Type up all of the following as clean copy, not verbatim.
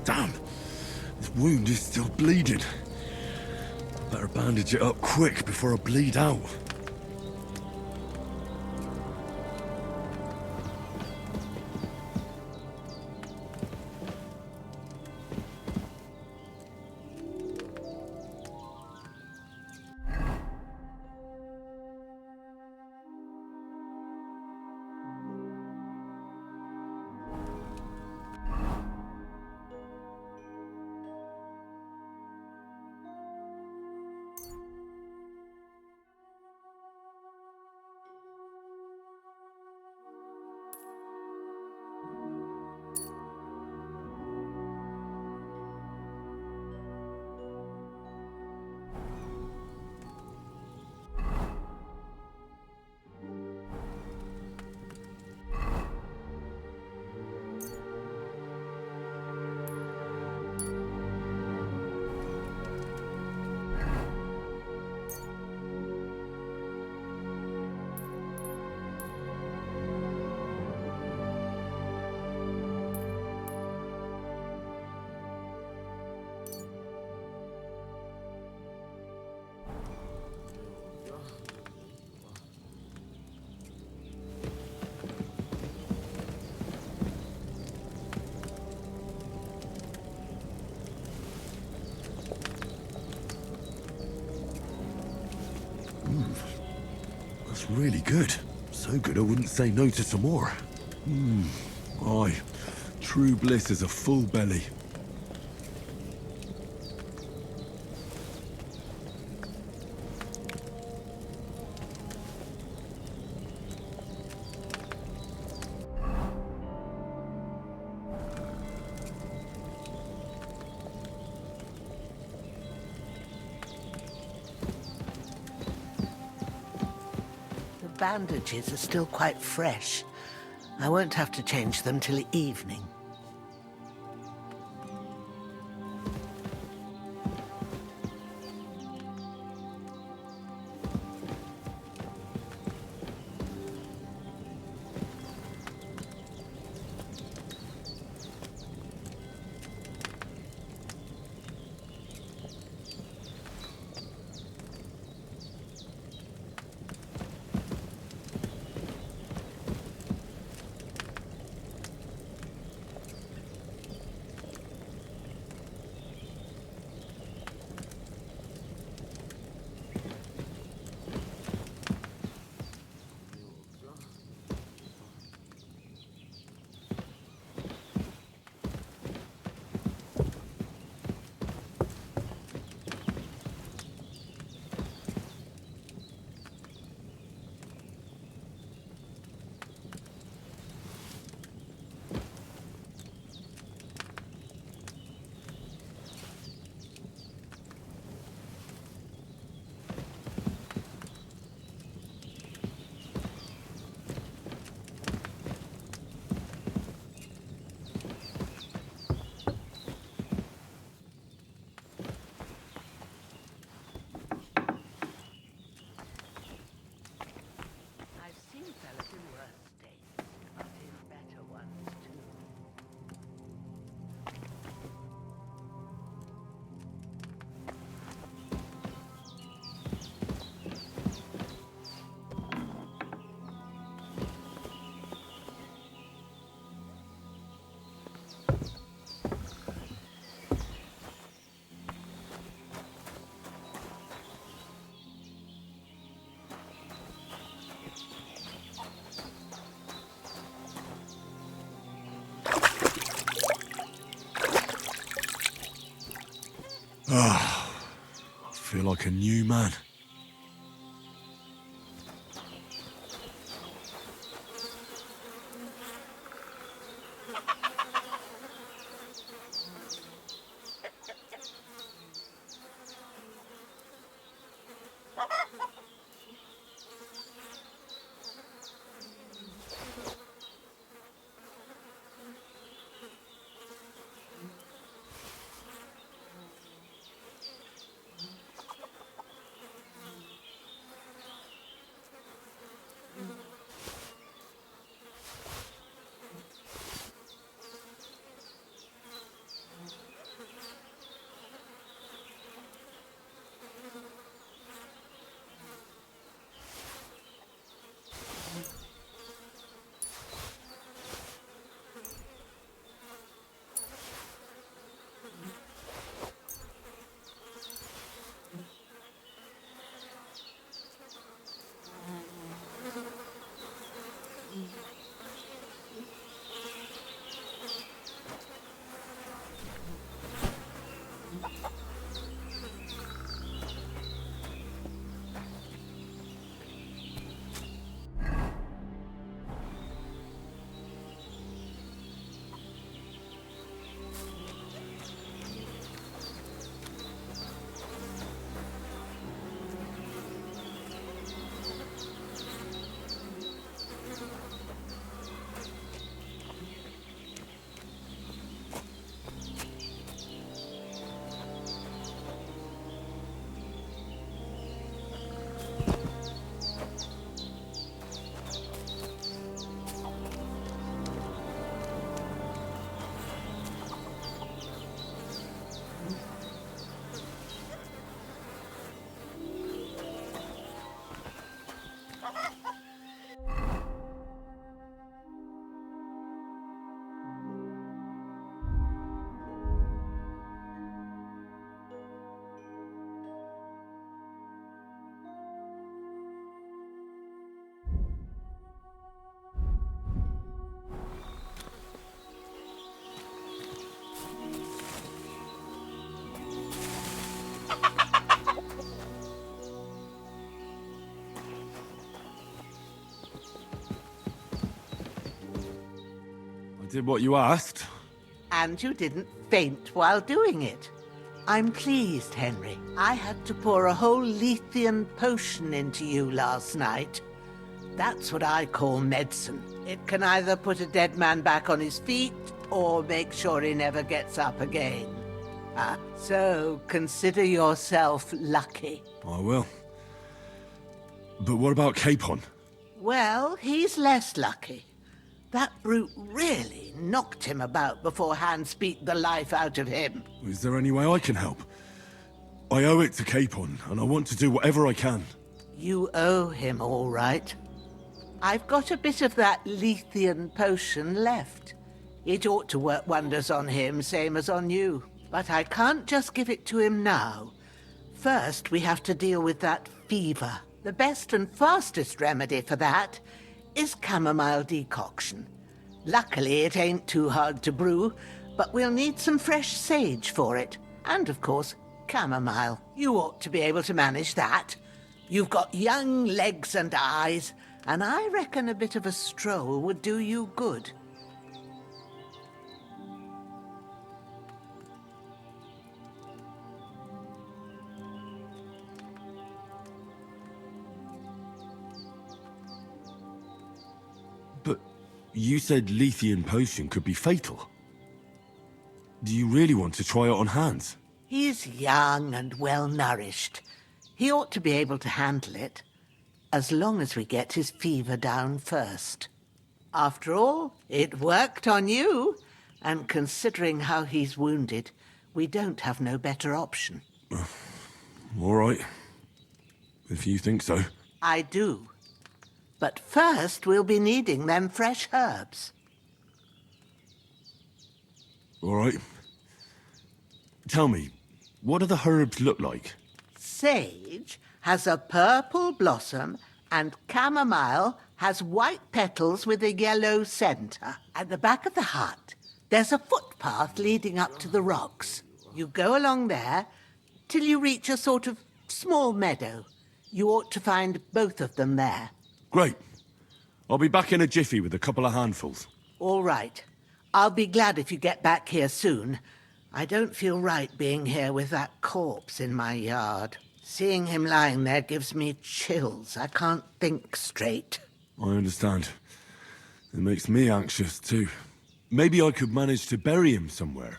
Damn! This wound is still bleeding. Better bandage it up quick before I bleed out. That's really good. So good I wouldn't say no to some more. Aye. True bliss is a full belly. Bandages are still quite fresh. I won't have to change them till evening. I feel like a new man. did what you asked. And you didn't faint while doing it. I'm pleased, Henry. I had to pour a whole Lethean potion into you last night. That's what I call medicine. It can either put a dead man back on his feet or make sure he never gets up again. So consider yourself lucky. I will. But what about Capon? Well, he's less lucky. That brute really knocked him about before Hans beat the life out of him. Is there any way I can help? I owe it to Capon, and I want to do whatever I can. You owe him, all right. I've got a bit of that Lethean potion left. It ought to work wonders on him, same as on you. But I can't just give it to him now. First, we have to deal with that fever. The best and fastest remedy for that is chamomile decoction. Luckily, it ain't too hard to brew, but we'll need some fresh sage for it. And, of course, chamomile. You ought to be able to manage that. You've got young legs and eyes, and I reckon a bit of a stroll would do you good. But you said Lethean potion could be fatal. Do you really want to try it on Hans? He's young and well-nourished. He ought to be able to handle it, as long as we get his fever down first. After all, it worked on you, and considering how he's wounded, we don't have no better option. All right. If you think so. I do. But first, we'll be needing them fresh herbs. All right. Tell me, what do the herbs look like? Sage has a purple blossom, and chamomile has white petals with a yellow center. At the back of the hut, there's a footpath leading up to the rocks. You go along there till you reach a sort of small meadow. You ought to find both of them there. Great. I'll be back in a jiffy with a couple of handfuls. All right. I'll be glad if you get back here soon. I don't feel right being here with that corpse in my yard. Seeing him lying there gives me chills. I can't think straight. I understand. It makes me anxious too. Maybe I could manage to bury him somewhere.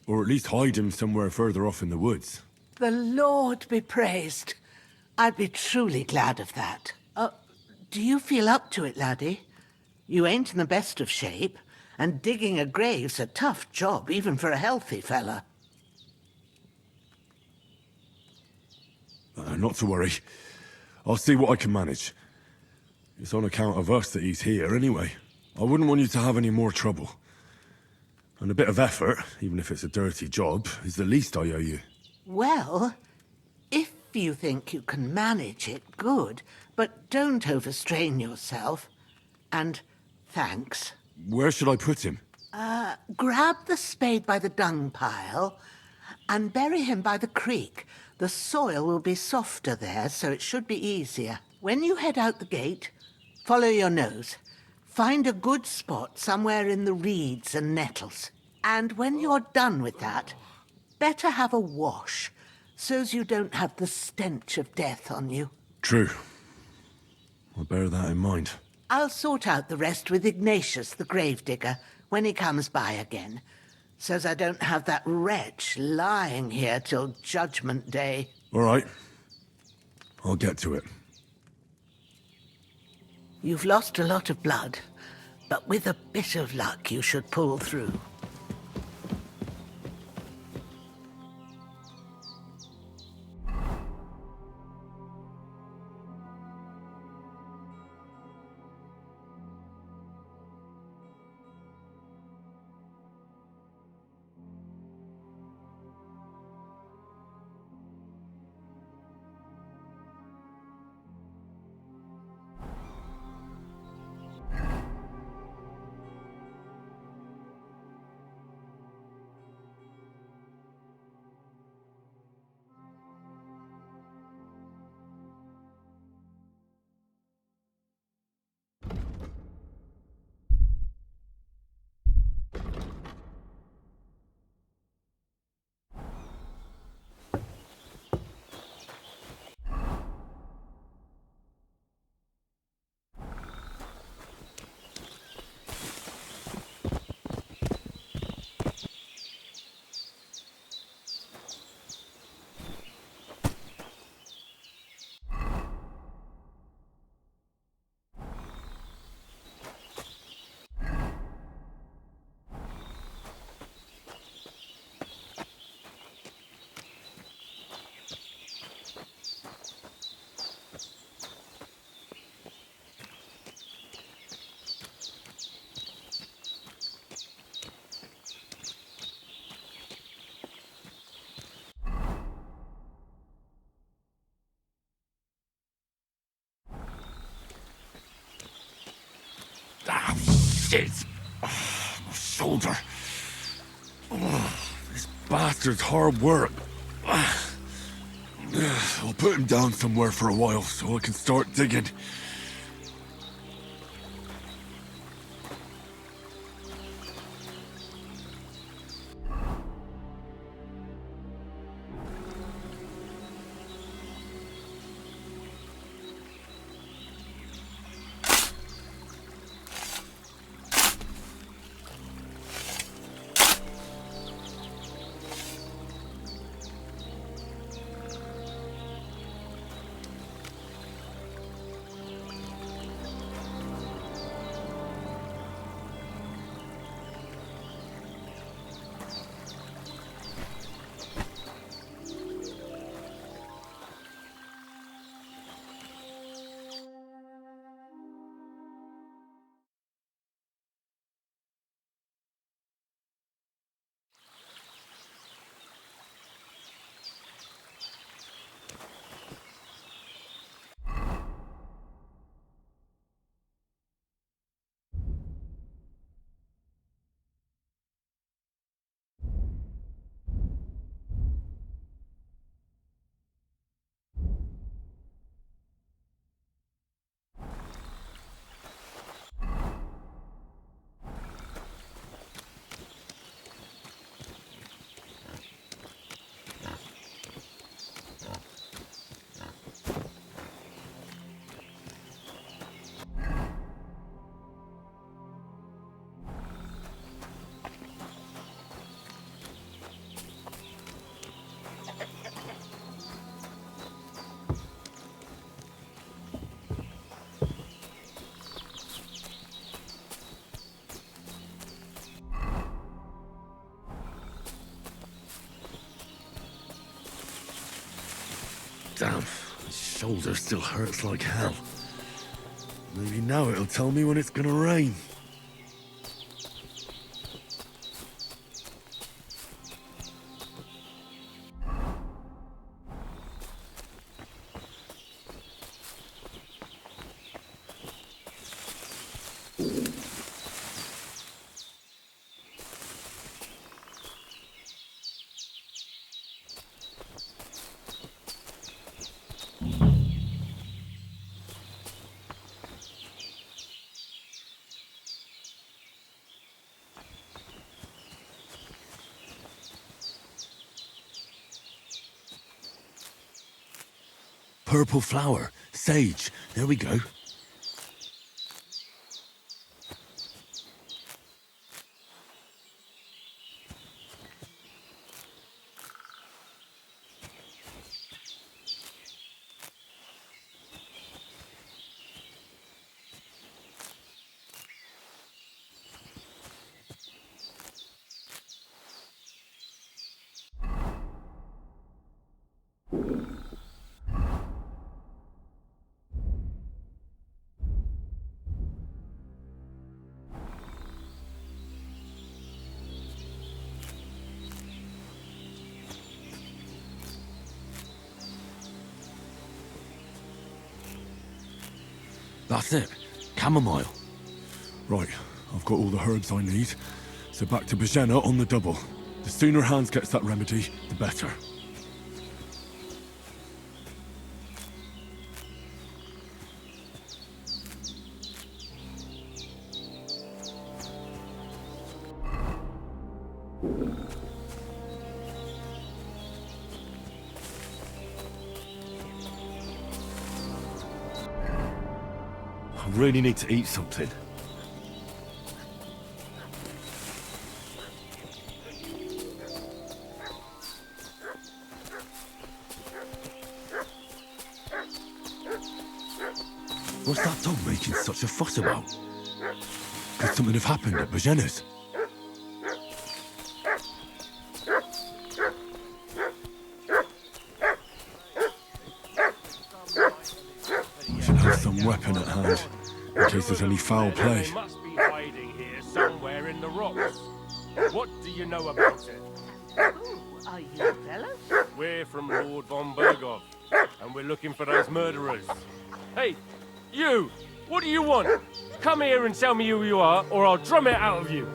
Or at least hide him somewhere further off in the woods. The Lord be praised. I'd be truly glad of that. Do you feel up to it, laddie? You ain't in the best of shape, and digging a grave's a tough job, even for a healthy fella. Not to worry. I'll see what I can manage. It's on account of us that he's here anyway. I wouldn't want you to have any more trouble. And a bit of effort, even if it's a dirty job, is the least I owe you. Well, if you think you can manage it, good. But don't overstrain yourself. And thanks. Where should I put him? Grab the spade by the dung pile and bury him by the creek. The soil will be softer there, so it should be easier. When you head out the gate, follow your nose. Find a good spot somewhere in the reeds and nettles. And when you're done with that, better have a wash, so's you don't have the stench of death on you. True. I'll bear that in mind. I'll sort out the rest with Ignatius, the gravedigger, when he comes by again, so's I don't have that wretch lying here till Judgment Day. All right. I'll get to it. You've lost a lot of blood, but with a bit of luck you should pull through. Shit! My shoulder. This bastard's hard work. I'll put him down somewhere for a while so I can start digging. Damn, my shoulder still hurts like hell. Maybe now it'll tell me when it's gonna rain. Purple flower, sage, there we go. That's it. Chamomile. Right, I've got all the herbs I need. So back to Bajena on the double. The sooner Hans gets that remedy, the better. I really need to eat something. What's that dog making such a fuss about? Could something have happened at Bajena's? Should have some weapon at hand, in case there's any foul play. They must be hiding here somewhere in the rocks. What do you know about it? Who are you fellas? We're from Lord von Bergov, and we're looking for those murderers. Hey, you! What do you want? Come here and tell me who you are, or I'll drum it out of you.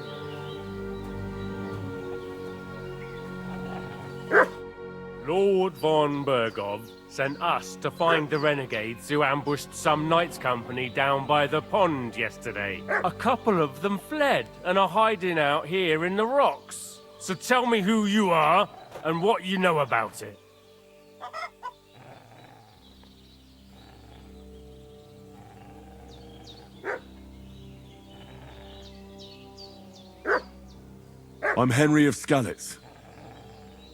Lord von Bergov sent us to find the renegades who ambushed some knights' company down by the pond yesterday. A couple of them fled and are hiding out here in the rocks. So tell me who you are and what you know about it. I'm Henry of Skalitz.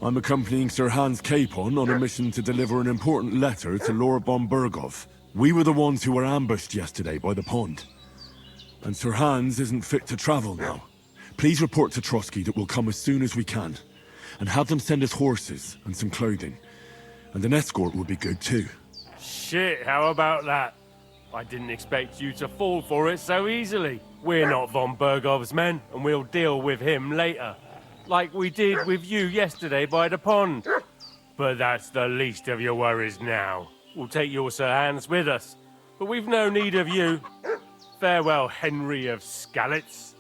I'm accompanying Sir Hans Capon on a mission to deliver an important letter to Lord von Bergov. We were the ones who were ambushed yesterday by the pond. And Sir Hans isn't fit to travel now. Please report to Trotsky that we'll come as soon as we can. And have them send us horses and some clothing. And an escort would be good too. Shit, how about that? I didn't expect you to fall for it so easily. We're not von Bergov's men, and we'll deal with him later. Like we did with you yesterday by the pond. But that's the least of your worries now. We'll take your Sir Hans with us, but we've no need of you. Farewell, Henry of Skalitz.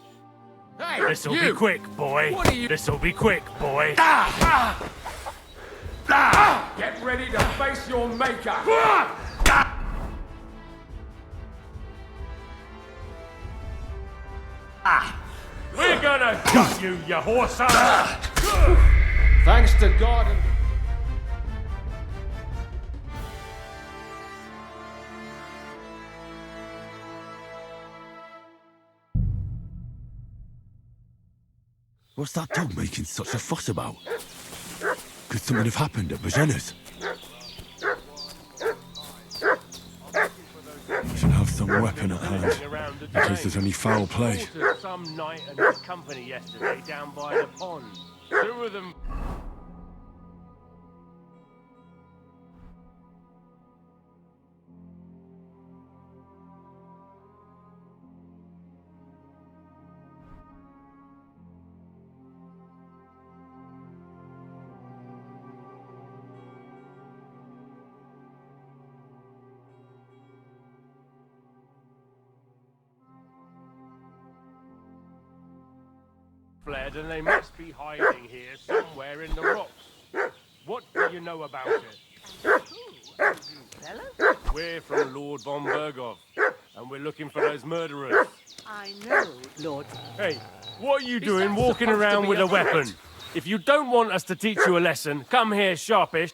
Hey, This'll be quick, boy. What are you... This'll be quick, boy. Get ready to face your maker. We're gonna gut you, you horse. Thanks to God and... What's that dog making such a fuss about? Could something have happened at Bajena's? We should have some weapon at hand, in case there's any foul play. Slaughtered some knight and his company yesterday down by the pond. Two of them... fled, and they must be hiding here somewhere in the rocks. What do you know about it? Fellow? We're from Lord von Bergov, and we're looking for those murderers. I know, Lord. Hey, what are you doing walking around with a weapon? If you don't want us to teach you a lesson, come here sharpish.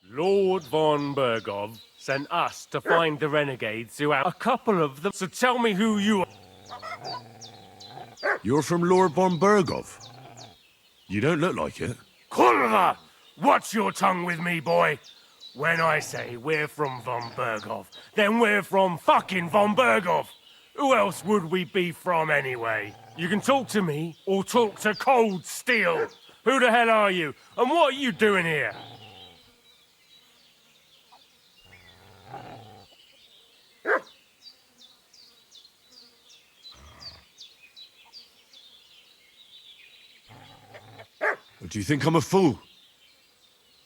Lord von Bergov sent us to find the renegades who are a couple of them. So tell me who you are. You're from Lord von Bergov? You don't look like it. Kurva! Watch your tongue with me, boy. When I say we're from von Bergov, then we're from fucking von Bergov. Who else would we be from anyway? You can talk to me or talk to cold steel. Who the hell are you? And what are you doing here? Do you think I'm a fool?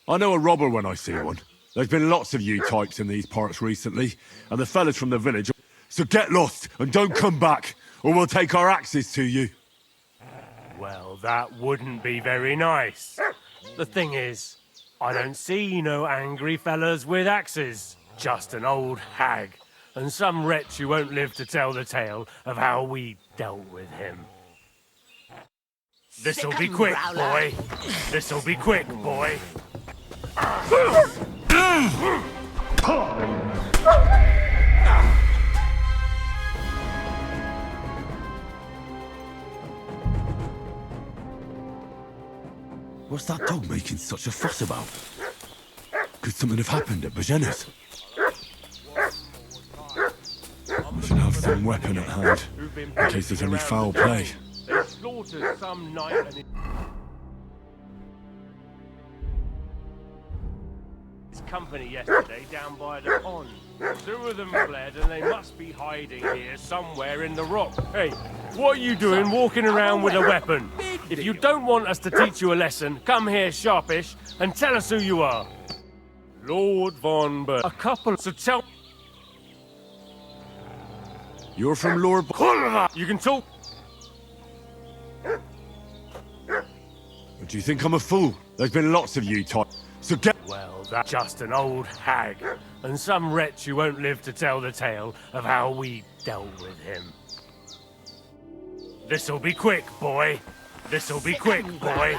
I know a robber when I see one. There's been lots of you types in these parts recently, and the fellas from the village. So get lost and don't come back, or we'll take our axes to you. Well, that wouldn't be very nice. The thing is, I don't see no angry fellas with axes. Just an old hag, and some wretch who won't live to tell the tale of how we dealt with him. This'll be quick, boy. This'll be quick, boy. What's that dog making such a fuss about? Could something have happened at Bajena's? We should have some weapon at hand, in case there's any foul play. They slaughtered some knight and his company yesterday down by the pond. Two of them fled, and they must be hiding here somewhere in the rock. Hey, what are you doing walking around with a weapon? If you don't want us to teach you a lesson, come here sharpish and tell us who you are. Lord von Berg. A couple. So tell... You're from Lord... You can talk. Do you think I'm a fool? There's been lots of you, Todd. So get... Well, that's just an old hag, and some wretch who won't live to tell the tale of how we dealt with him. This'll be quick, boy. This'll be quick, boy.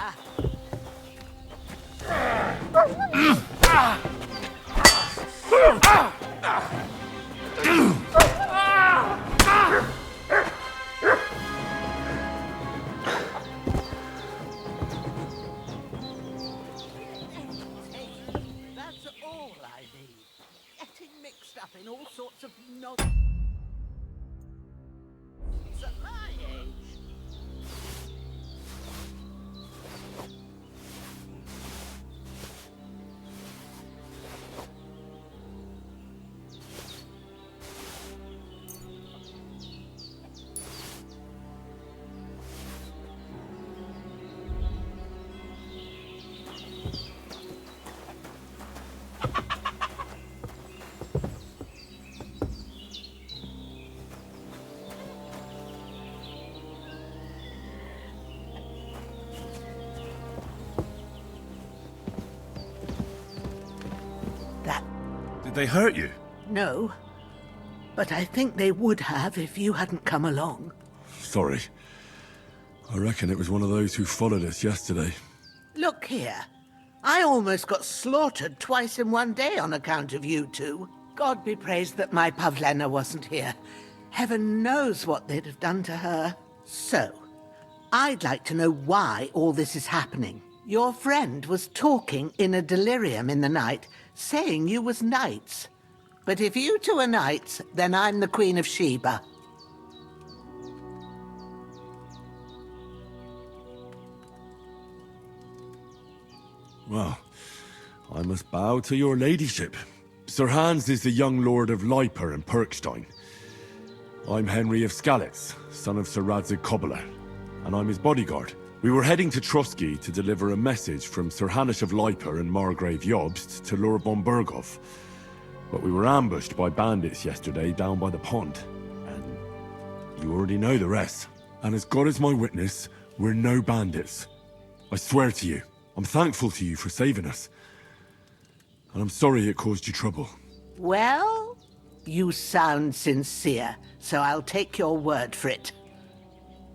That's all I need. Getting mixed up in all sorts of nonsense at my age. That Did they hurt you? No, but I think they would have if you hadn't come along. Sorry. I reckon it was one of those who followed us yesterday. Look here. I almost got slaughtered twice in one day on account of you two. God be praised that my Pavlena wasn't here. Heaven knows what they'd have done to her. So, I'd like to know why all this is happening. Your friend was talking in a delirium in the night, saying you was knights. But if you two are knights, then I'm the Queen of Sheba. Well, I must bow to your ladyship. Sir Hans is the young lord of Leiper and Perkstein. I'm Henry of Skalitz, son of Sir Radzig Cobbler, and I'm his bodyguard. We were heading to Trusky to deliver a message from Sir Hanish of Leiper and Margrave Jobst to Lord von Berghoff. But we were ambushed by bandits yesterday down by the pond, and you already know the rest. And as God is my witness, we're no bandits. I swear to you. I'm thankful to you for saving us. And I'm sorry it caused you trouble. Well, you sound sincere, so I'll take your word for it.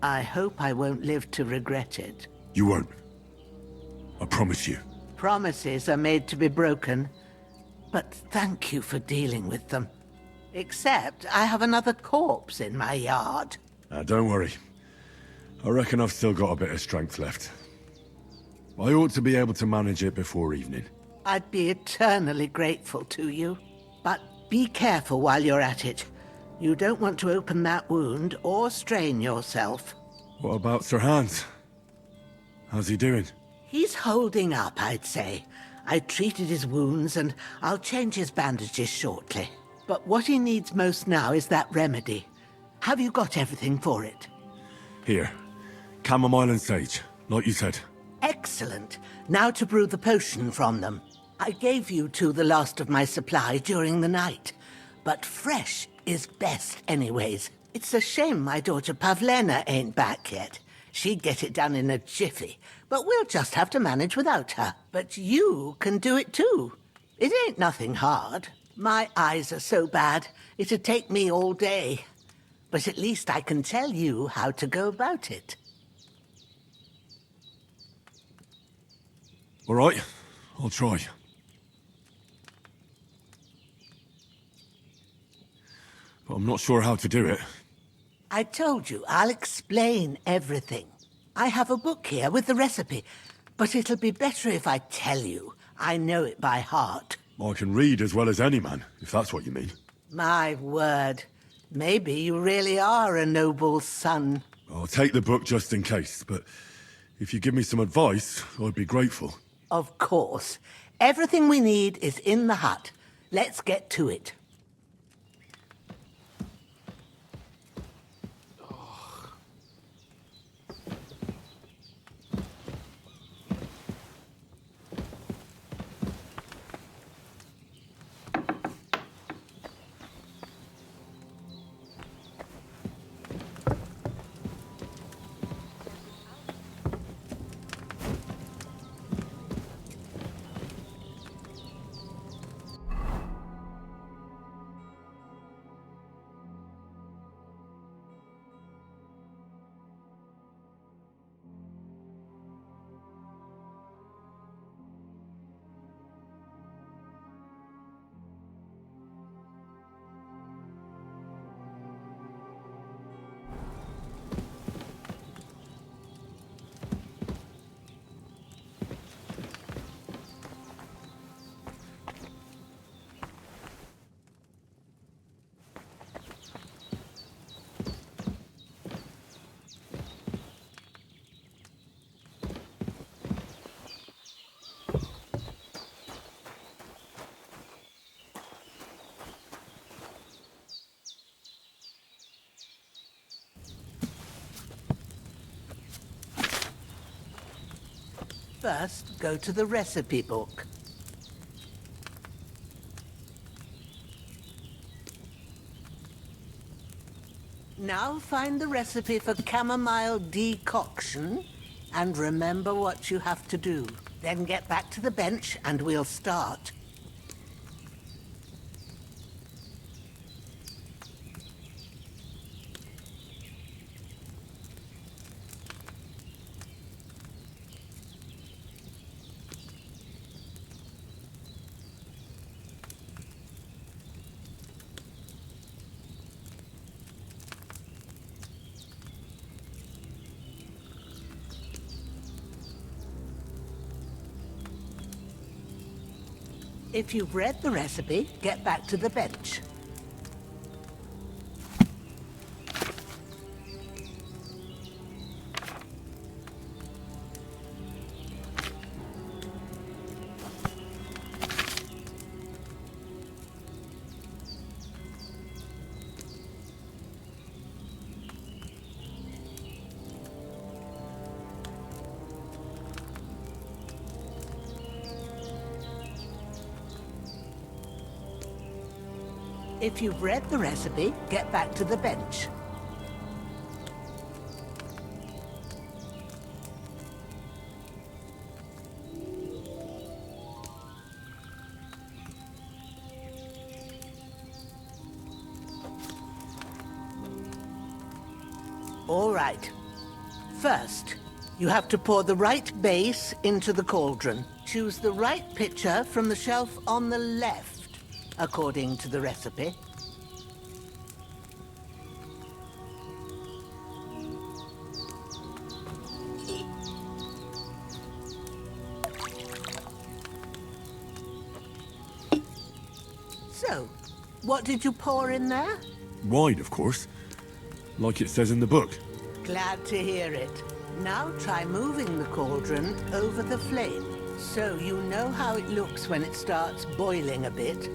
I hope I won't live to regret it. You won't. I promise you. Promises are made to be broken, but thank you for dealing with them. Except I have another corpse in my yard. Now, don't worry. I reckon I've still got a bit of strength left. I ought to be able to manage it before evening. I'd be eternally grateful to you. But be careful while you're at it. You don't want to open that wound or strain yourself. What about Sir Hans? How's he doing? He's holding up, I'd say. I treated his wounds and I'll change his bandages shortly. But what he needs most now is that remedy. Have you got everything for it? Here. Chamomile and sage, like you said. Excellent. Now to brew the potion from them. I gave you two the last of my supply during the night. But fresh is best anyways. It's a shame my daughter Pavlena ain't back yet. She'd get it done in a jiffy, but we'll just have to manage without her. But you can do it too. It ain't nothing hard. My eyes are so bad, it'd take me all day. But at least I can tell you how to go about it. All right, I'll try. But I'm not sure how to do it. I told you, I'll explain everything. I have a book here with the recipe, but it'll be better if I tell you. I know it by heart. I can read as well as any man, if that's what you mean. My word. Maybe you really are a noble son. I'll take the book just in case, but if you give me some advice, I'd be grateful. Of course. Everything we need is in the hut. Let's get to it. First, go to the recipe book. Now find the recipe for chamomile decoction and remember what you have to do. Then get back to the bench and we'll start. If you've read the recipe, get back to the bench. If you've read the recipe, get back to the bench. All right. First, you have to pour the right base into the cauldron. Choose the right pitcher from the shelf on the left, according to the recipe. So, what did you pour in there? Wine, of course. Like it says in the book. Glad to hear it. Now try moving the cauldron over the flame, so you know how it looks when it starts boiling a bit.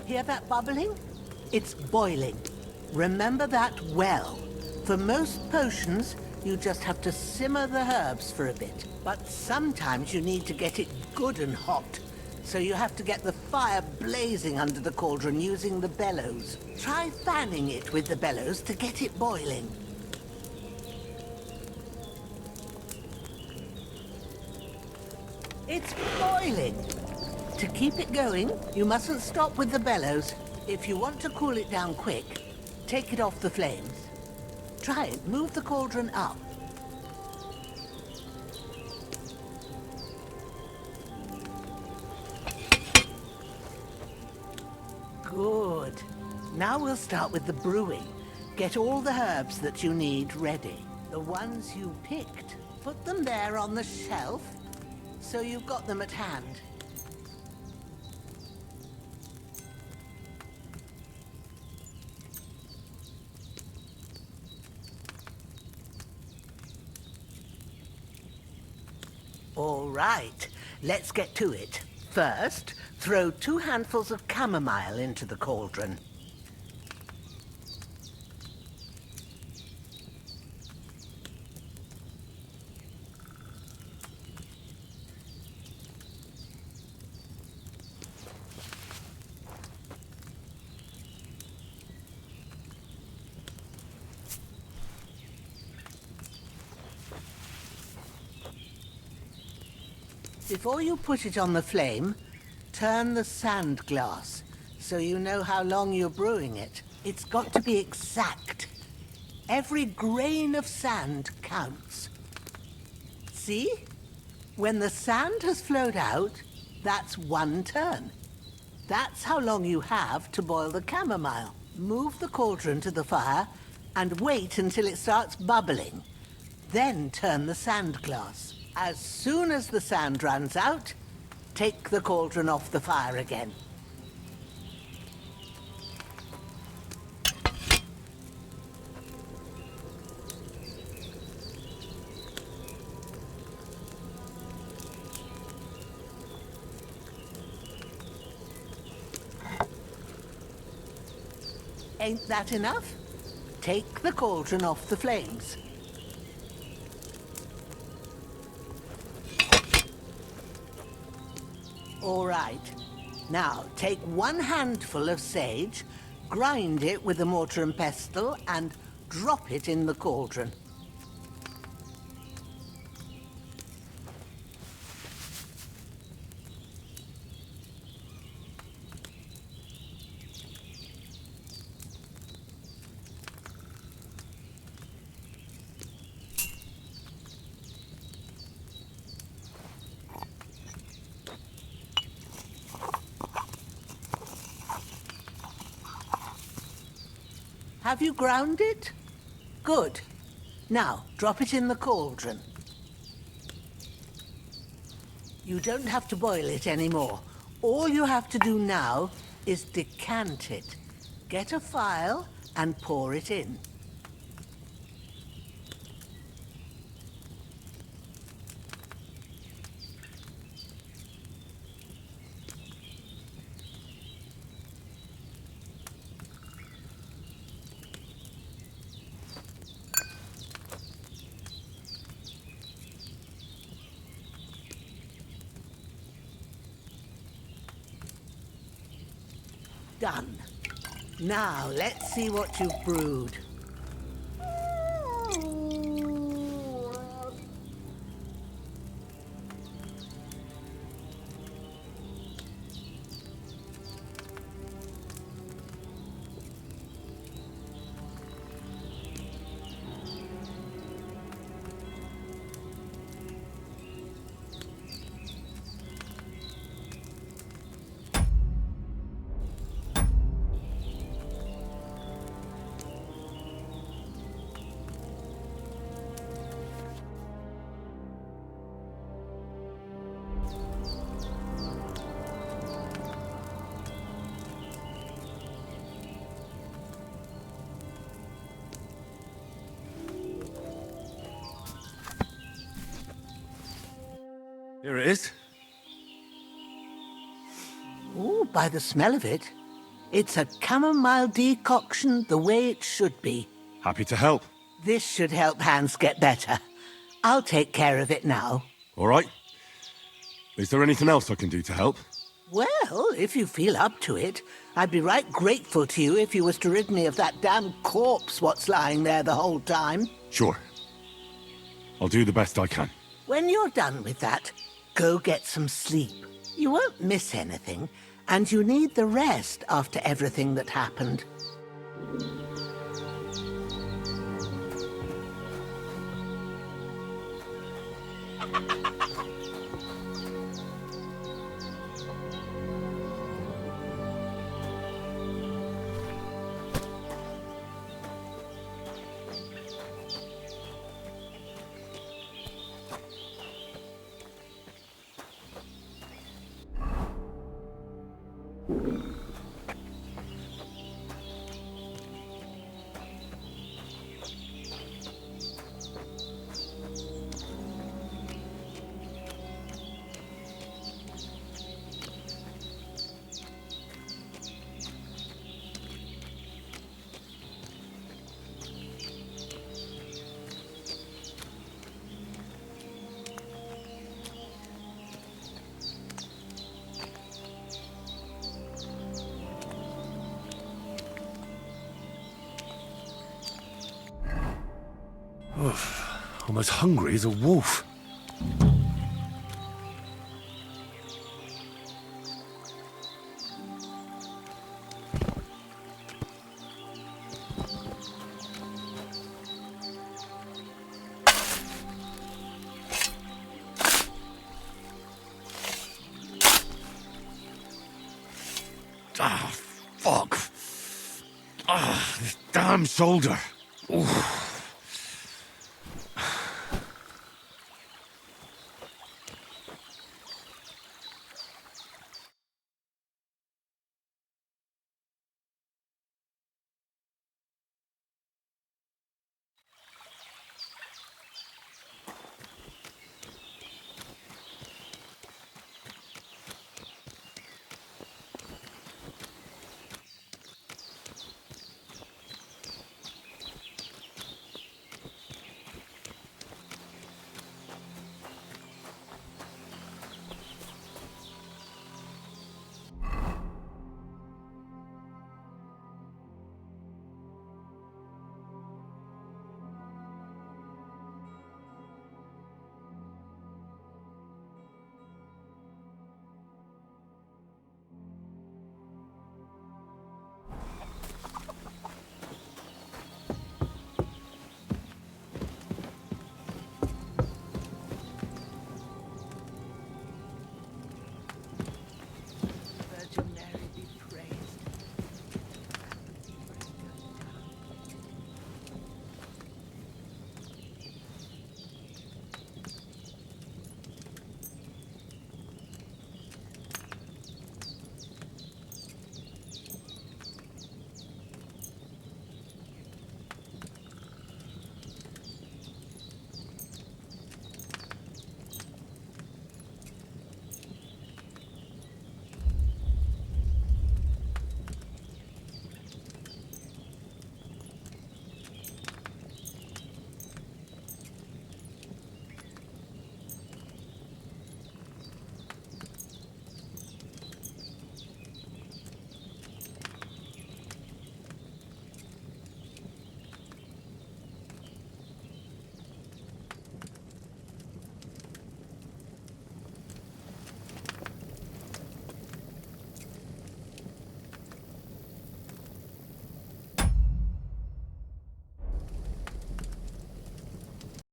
Hear that bubbling? It's boiling. Remember that well. For most potions, you just have to simmer the herbs for a bit. But sometimes you need to get it good and hot. So you have to get the fire blazing under the cauldron using the bellows. Try fanning it with the bellows to get it boiling. It's boiling. To keep it going, you mustn't stop with the bellows. If you want to cool it down quick, take it off the flames. Try it. Move the cauldron up. Good. Now we'll start with the brewing. Get all the herbs that you need ready. The ones you picked, put them there on the shelf, so you've got them at hand. All right, let's get to it. First, throw 2 handfuls of chamomile into the cauldron. Before you put it on the flame, turn the sand glass so you know how long you're brewing it. It's got to be exact. Every grain of sand counts. See? When the sand has flowed out, that's 1 turn. That's how long you have to boil the chamomile. Move the cauldron to the fire and wait until it starts bubbling. Then turn the sand glass. As soon as the sand runs out, take the cauldron off the fire again. Ain't that enough? Take the cauldron off the flames. All right. Now, take 1 handful of sage, grind it with a mortar and pestle, and drop it in the cauldron. Have you ground it? Good. Now, drop it in the cauldron. You don't have to boil it anymore. All you have to do now is decant it. Get a phial and pour it in. Done. Now, let's see what you've brewed. Here it is. Ooh, by the smell of it, it's a chamomile decoction the way it should be. Happy to help. This should help Hans get better. I'll take care of it now. All right. Is there anything else I can do to help? Well, if you feel up to it, I'd be right grateful to you if you was to rid me of that damn corpse what's lying there the whole time. Sure. I'll do the best I can. When you're done with that, go get some sleep. You won't miss anything, and you need the rest after everything that happened. I'm as hungry as a wolf. Ah, fuck. Ah, this damn shoulder. Oof.